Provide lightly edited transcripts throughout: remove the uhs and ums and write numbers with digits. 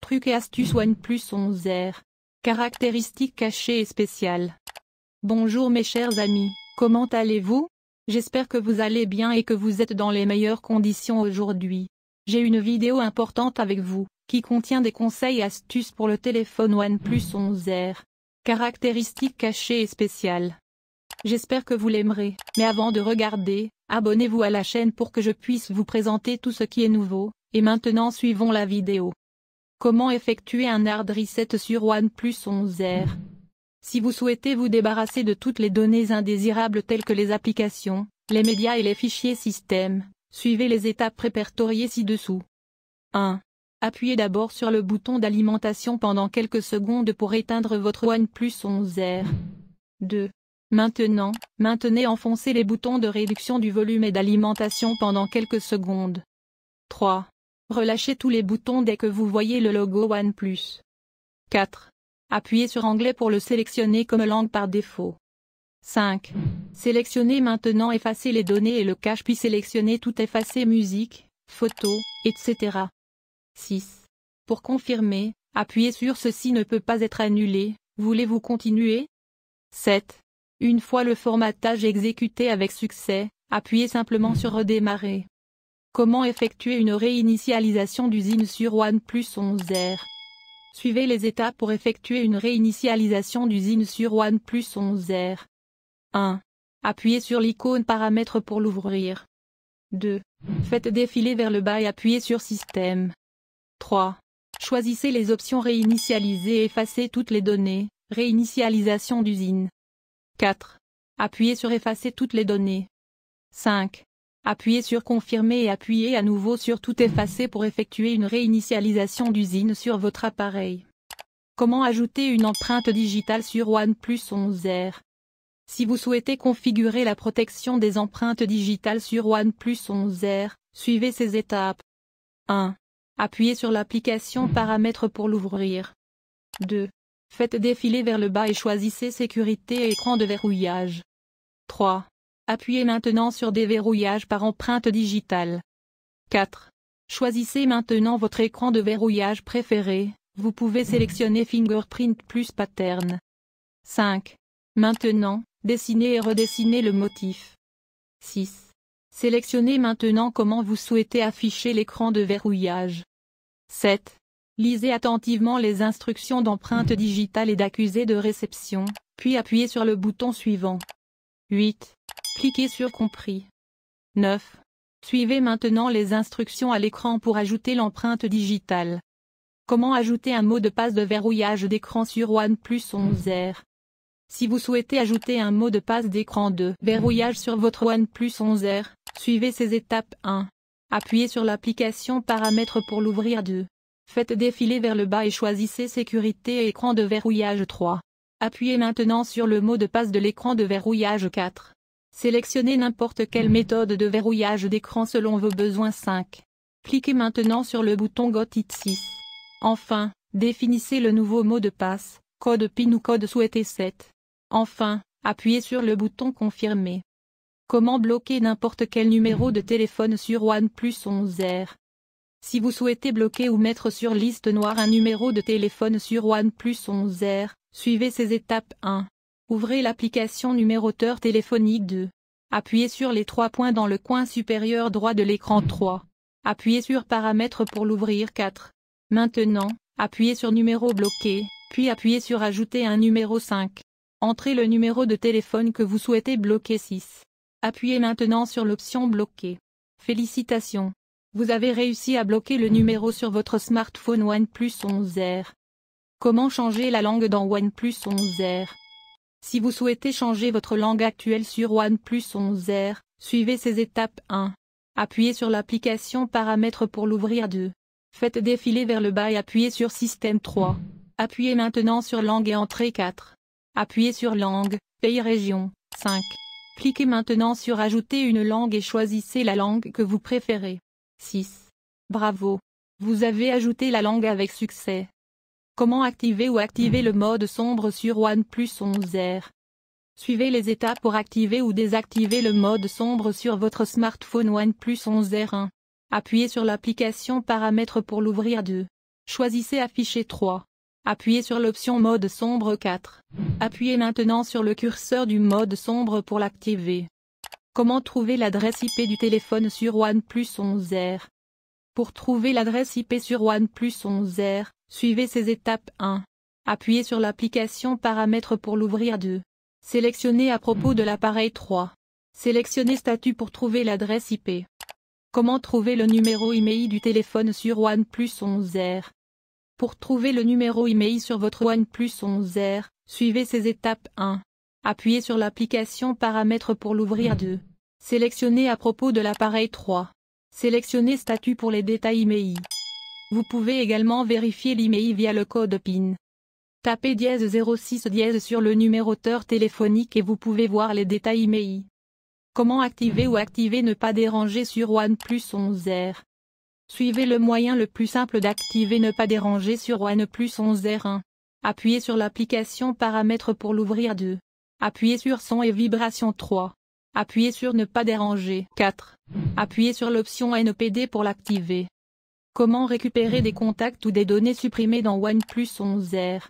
trucs et astuces OnePlus 11R. Caractéristiques cachées et spéciales. Bonjour mes chers amis, comment allez-vous? J'espère que vous allez bien et que vous êtes dans les meilleures conditions aujourd'hui. J'ai une vidéo importante avec vous, qui contient des conseils et astuces pour le téléphone OnePlus 11R. Caractéristiques cachées et spéciales. J'espère que vous l'aimerez, mais avant de regarder, abonnez-vous à la chaîne pour que je puisse vous présenter tout ce qui est nouveau, et maintenant suivons la vidéo. Comment effectuer un hard reset sur OnePlus 11R? Si vous souhaitez vous débarrasser de toutes les données indésirables telles que les applications, les médias et les fichiers système, suivez les étapes répertoriées ci-dessous. 1. Appuyez d'abord sur le bouton d'alimentation pendant quelques secondes pour éteindre votre OnePlus 11R. 2. Maintenez enfoncés les boutons de réduction du volume et d'alimentation pendant quelques secondes. 3. Relâchez tous les boutons dès que vous voyez le logo OnePlus. 4. Appuyez sur Anglais pour le sélectionner comme langue par défaut. 5. Sélectionnez maintenant effacer les données et le cache puis sélectionnez tout effacer musique, photos, etc. 6. Pour confirmer, appuyez sur ceci ne peut pas être annulé, voulez-vous continuer? 7. Une fois le formatage exécuté avec succès, appuyez simplement sur redémarrer. Comment effectuer une réinitialisation d'usine sur OnePlus 11R? Suivez les étapes pour effectuer une réinitialisation d'usine sur OnePlus 11R. 1. Appuyez sur l'icône paramètres pour l'ouvrir. 2. Faites défiler vers le bas et appuyez sur Système. 3. Choisissez les options réinitialiser et effacer toutes les données, réinitialisation d'usine. 4. Appuyez sur effacer toutes les données. 5. Appuyez sur confirmer et appuyez à nouveau sur tout effacer pour effectuer une réinitialisation d'usine sur votre appareil. Comment ajouter une empreinte digitale sur OnePlus 11R? Si vous souhaitez configurer la protection des empreintes digitales sur OnePlus 11R, suivez ces étapes. 1. Appuyez sur l'application paramètres pour l'ouvrir. 2. Faites défiler vers le bas et choisissez sécurité et écran de verrouillage. 3. Appuyez maintenant sur déverrouillage par empreinte digitale. 4. Choisissez maintenant votre écran de verrouillage préféré, vous pouvez sélectionner Fingerprint plus Pattern. 5. Maintenant, dessinez et redessinez le motif. 6. Sélectionnez maintenant comment vous souhaitez afficher l'écran de verrouillage. 7. Lisez attentivement les instructions d'empreinte digitale et d'accusé de réception, puis appuyez sur le bouton suivant. 8. Cliquez sur Compris. 9. Suivez maintenant les instructions à l'écran pour ajouter l'empreinte digitale. Comment ajouter un mot de passe de verrouillage d'écran sur OnePlus 11R? Si vous souhaitez ajouter un mot de passe d'écran de verrouillage sur votre OnePlus 11R, suivez ces étapes. 1. Appuyez sur l'application paramètres pour l'ouvrir. 2. Faites défiler vers le bas et choisissez sécurité et écran de verrouillage. 3. Appuyez maintenant sur le mot de passe de l'écran de verrouillage. 4. Sélectionnez n'importe quelle méthode de verrouillage d'écran selon vos besoins. 5. Cliquez maintenant sur le bouton Got It 6. Enfin, définissez le nouveau mot de passe, code PIN ou code souhaité 7. Enfin, appuyez sur le bouton Confirmer. Comment bloquer n'importe quel numéro de téléphone sur OnePlus 11R? Si vous souhaitez bloquer ou mettre sur liste noire un numéro de téléphone sur OnePlus 11R, suivez ces étapes. 1. Ouvrez l'application numéroteur téléphonique. 2. Appuyez sur les 3 points dans le coin supérieur droit de l'écran. 3. Appuyez sur Paramètres pour l'ouvrir. 4. Maintenant, appuyez sur Numéro bloqué, puis appuyez sur Ajouter un numéro. 5. Entrez le numéro de téléphone que vous souhaitez bloquer. 6. Appuyez maintenant sur l'option Bloquer. Félicitations! Vous avez réussi à bloquer le numéro sur votre smartphone OnePlus 11R. Comment changer la langue dans OnePlus 11R? Si vous souhaitez changer votre langue actuelle sur OnePlus 11R, suivez ces étapes. 1. Appuyez sur l'application paramètres pour l'ouvrir. 2. Faites défiler vers le bas et appuyez sur Système. 3. Appuyez maintenant sur Langue et Entrée. 4. Appuyez sur Langue, Pays Région. 5. Cliquez maintenant sur Ajouter une langue et choisissez la langue que vous préférez. 6. Bravo! Vous avez ajouté la langue avec succès. Comment activer ou activer le mode sombre sur OnePlus 11R? Suivez les étapes pour activer ou désactiver le mode sombre sur votre smartphone OnePlus 11R. 1. Appuyez sur l'application paramètres pour l'ouvrir. 2. Choisissez Afficher 3. Appuyez sur l'option Mode sombre 4. Appuyez maintenant sur le curseur du mode sombre pour l'activer. Comment trouver l'adresse IP du téléphone sur OnePlus 11R? Pour trouver l'adresse IP sur OnePlus 11R, suivez ces étapes. 1. Appuyez sur l'application Paramètres pour l'ouvrir. 2. Sélectionnez à propos de l'appareil. 3. Sélectionnez Statut pour trouver l'adresse IP. Comment trouver le numéro IMEI du téléphone sur OnePlus 11R? Pour trouver le numéro IMEI sur votre OnePlus 11R, suivez ces étapes. 1. Appuyez sur l'application Paramètres pour l'ouvrir. 2. Sélectionnez à propos de l'appareil. 3. Sélectionnez Statut pour les détails IMEI. Vous pouvez également vérifier l'IMEI via le code PIN. Tapez *06* sur le numéroteur téléphonique et vous pouvez voir les détails IMEI. Comment activer ou activer Ne pas déranger sur OnePlus 11R? Suivez le moyen le plus simple d'activer Ne pas déranger sur OnePlus 11R. 1. Appuyez sur l'application Paramètres pour l'ouvrir. 2. Appuyez sur Son et vibration. 3. Appuyez sur Ne pas déranger. 4. Appuyez sur l'option NPD pour l'activer. Comment récupérer des contacts ou des données supprimées dans OnePlus 11R?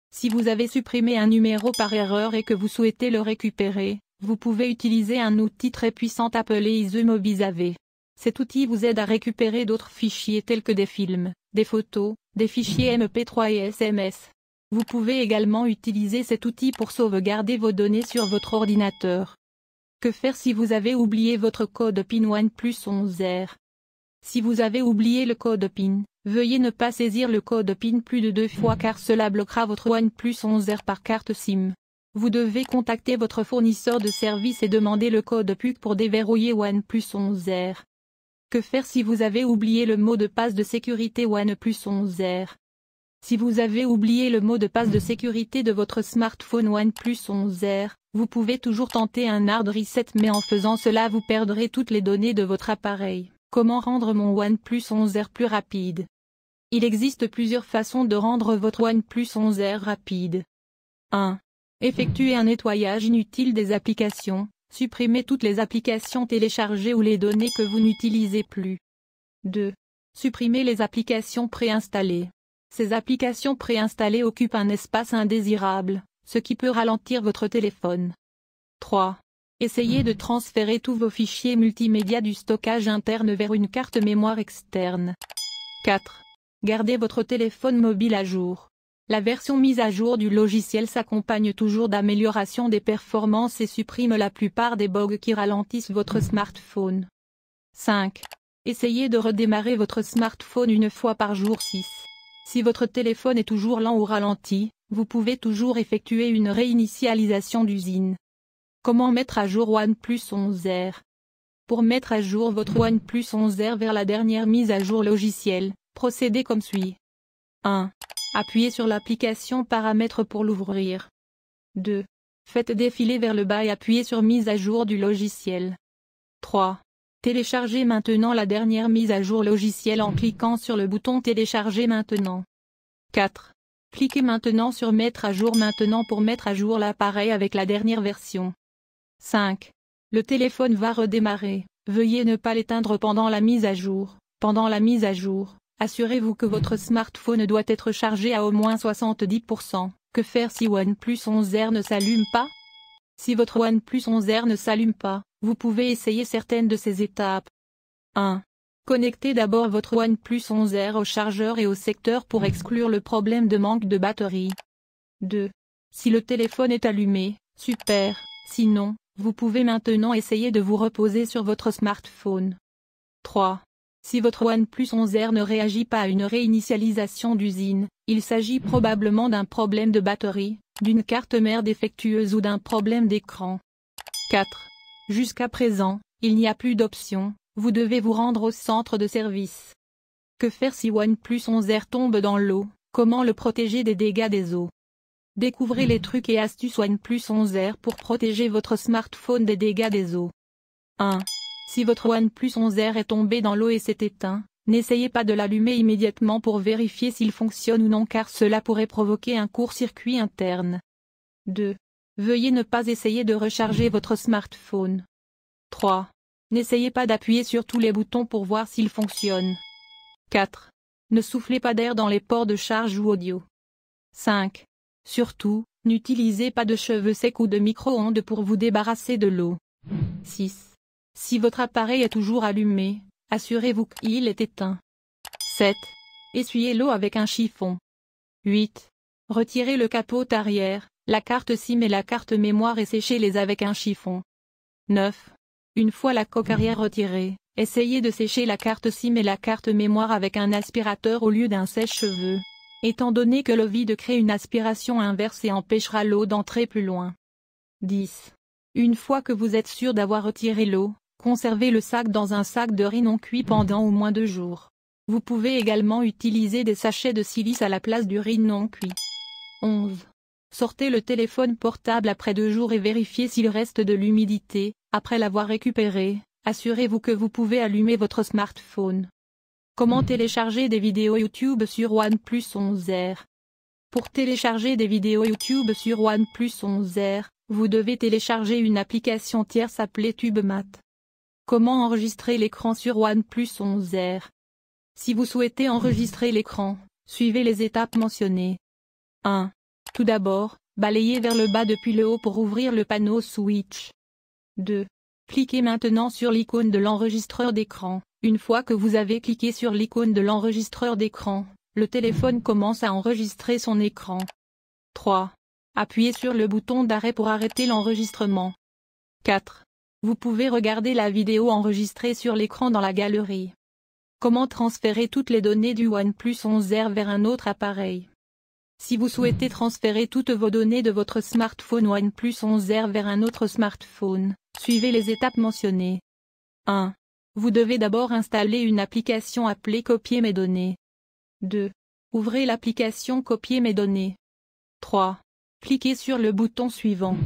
Si vous avez supprimé un numéro par erreur et que vous souhaitez le récupérer, vous pouvez utiliser un outil très puissant appelé iSUMOBIZAVE. Cet outil vous aide à récupérer d'autres fichiers tels que des films, des photos, des fichiers MP3 et SMS. Vous pouvez également utiliser cet outil pour sauvegarder vos données sur votre ordinateur. Que faire si vous avez oublié votre code PIN OnePlus 11R? Si vous avez oublié le code PIN, veuillez ne pas saisir le code PIN plus de 2 fois car cela bloquera votre OnePlus 11R par carte SIM. Vous devez contacter votre fournisseur de service et demander le code PUC pour déverrouiller OnePlus 11R. Que faire si vous avez oublié le mot de passe de sécurité OnePlus 11R? Si vous avez oublié le mot de passe de sécurité de votre smartphone OnePlus 11R, vous pouvez toujours tenter un hard reset mais en faisant cela vous perdrez toutes les données de votre appareil. Comment rendre mon OnePlus 11R plus rapide? Il existe plusieurs façons de rendre votre OnePlus 11R rapide. 1. Effectuez un nettoyage inutile des applications, supprimez toutes les applications téléchargées ou les données que vous n'utilisez plus. 2. Supprimez les applications préinstallées. Ces applications préinstallées occupent un espace indésirable, ce qui peut ralentir votre téléphone. 3. Essayez de transférer tous vos fichiers multimédia du stockage interne vers une carte mémoire externe. 4. Gardez votre téléphone mobile à jour. La version mise à jour du logiciel s'accompagne toujours d'améliorations des performances et supprime la plupart des bugs qui ralentissent votre smartphone. 5. Essayez de redémarrer votre smartphone une fois par jour. 6. Si votre téléphone est toujours lent ou ralenti, vous pouvez toujours effectuer une réinitialisation d'usine. Comment mettre à jour OnePlus 11R? Pour mettre à jour votre OnePlus 11R vers la dernière mise à jour logicielle, procédez comme suit. 1. Appuyez sur l'application Paramètres pour l'ouvrir. 2. Faites défiler vers le bas et appuyez sur Mise à jour du logiciel. 3. Téléchargez maintenant la dernière mise à jour logicielle en cliquant sur le bouton Télécharger maintenant. 4. Cliquez maintenant sur Mettre à jour maintenant pour mettre à jour l'appareil avec la dernière version. 5. Le téléphone va redémarrer. Veuillez ne pas l'éteindre pendant la mise à jour. Pendant la mise à jour, assurez-vous que votre smartphone doit être chargé à au moins 70%. Que faire si OnePlus 11R ne s'allume pas? Si votre OnePlus 11R ne s'allume pas, vous pouvez essayer certaines de ces étapes. 1. Connectez d'abord votre OnePlus 11R au chargeur et au secteur pour exclure le problème de manque de batterie. 2. Si le téléphone est allumé, super, sinon, vous pouvez maintenant essayer de vous reposer sur votre smartphone. 3. Si votre OnePlus 11R ne réagit pas à une réinitialisation d'usine, il s'agit probablement d'un problème de batterie, d'une carte mère défectueuse ou d'un problème d'écran. 4. Jusqu'à présent, il n'y a plus d'option, vous devez vous rendre au centre de service. Que faire si OnePlus 11R tombe dans l'eau? Comment le protéger des dégâts des eaux? Découvrez les trucs et astuces OnePlus 11R pour protéger votre smartphone des dégâts des eaux. 1. Si votre OnePlus 11R est tombé dans l'eau et s'est éteint, n'essayez pas de l'allumer immédiatement pour vérifier s'il fonctionne ou non car cela pourrait provoquer un court-circuit interne. 2. Veuillez ne pas essayer de recharger votre smartphone. 3. N'essayez pas d'appuyer sur tous les boutons pour voir s'il fonctionne. 4. Ne soufflez pas d'air dans les ports de charge ou audio. 5. Surtout, n'utilisez pas de cheveux secs ou de micro-ondes pour vous débarrasser de l'eau. 6. Si votre appareil est toujours allumé, assurez-vous qu'il est éteint. 7. Essuyez l'eau avec un chiffon. 8. Retirez le capot arrière, la carte SIM et la carte mémoire et séchez-les avec un chiffon. 9. Une fois la coque arrière retirée, essayez de sécher la carte SIM et la carte mémoire avec un aspirateur au lieu d'un sèche-cheveux, étant donné que le vide crée une aspiration inverse et empêchera l'eau d'entrer plus loin. 10. Une fois que vous êtes sûr d'avoir retiré l'eau, conservez le sac dans un sac de riz non cuit pendant au moins 2 jours. Vous pouvez également utiliser des sachets de silice à la place du riz non cuit. 11. Sortez le téléphone portable après 2 jours et vérifiez s'il reste de l'humidité. Après l'avoir récupéré, assurez-vous que vous pouvez allumer votre smartphone. Comment télécharger des vidéos YouTube sur OnePlus 11R? Pour télécharger des vidéos YouTube sur OnePlus 11R, vous devez télécharger une application tierce appelée TubeMat. Comment enregistrer l'écran sur OnePlus 11R? Si vous souhaitez enregistrer l'écran, suivez les étapes mentionnées. 1. Tout d'abord, balayez vers le bas depuis le haut pour ouvrir le panneau Switch. 2. Cliquez maintenant sur l'icône de l'enregistreur d'écran. Une fois que vous avez cliqué sur l'icône de l'enregistreur d'écran, le téléphone commence à enregistrer son écran. 3. Appuyez sur le bouton d'arrêt pour arrêter l'enregistrement. 4. Vous pouvez regarder la vidéo enregistrée sur l'écran dans la galerie. Comment transférer toutes les données du OnePlus 11R vers un autre appareil? Si vous souhaitez transférer toutes vos données de votre smartphone OnePlus 11R vers un autre smartphone, suivez les étapes mentionnées. 1. Vous devez d'abord installer une application appelée Copier mes données. 2. Ouvrez l'application Copier mes données. 3. Cliquez sur le bouton suivant.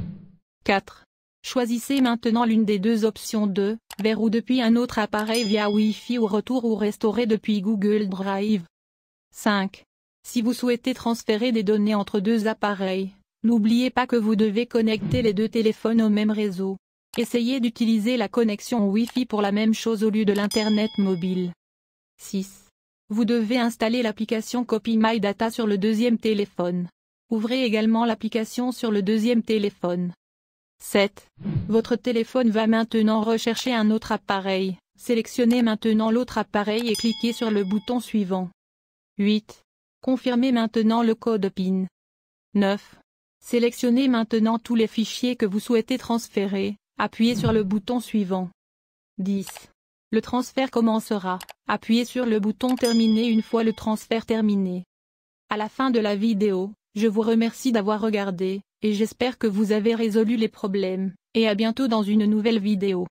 4. Choisissez maintenant l'une des 2 options de « Vers ou depuis un autre appareil via Wi-Fi ou retour ou restaurer depuis Google Drive ». 5. Si vous souhaitez transférer des données entre 2 appareils, n'oubliez pas que vous devez connecter les 2 téléphones au même réseau. Essayez d'utiliser la connexion Wi-Fi pour la même chose au lieu de l'Internet mobile. 6. Vous devez installer l'application Copy My Data sur le 2e téléphone. Ouvrez également l'application sur le 2e téléphone. 7. Votre téléphone va maintenant rechercher un autre appareil. Sélectionnez maintenant l'autre appareil et cliquez sur le bouton suivant. 8. Confirmez maintenant le code PIN. 9. Sélectionnez maintenant tous les fichiers que vous souhaitez transférer. Appuyez sur le bouton suivant. 10. Le transfert commencera. Appuyez sur le bouton Terminer une fois le transfert terminé. À la fin de la vidéo, je vous remercie d'avoir regardé, et j'espère que vous avez résolu les problèmes, et à bientôt dans une nouvelle vidéo.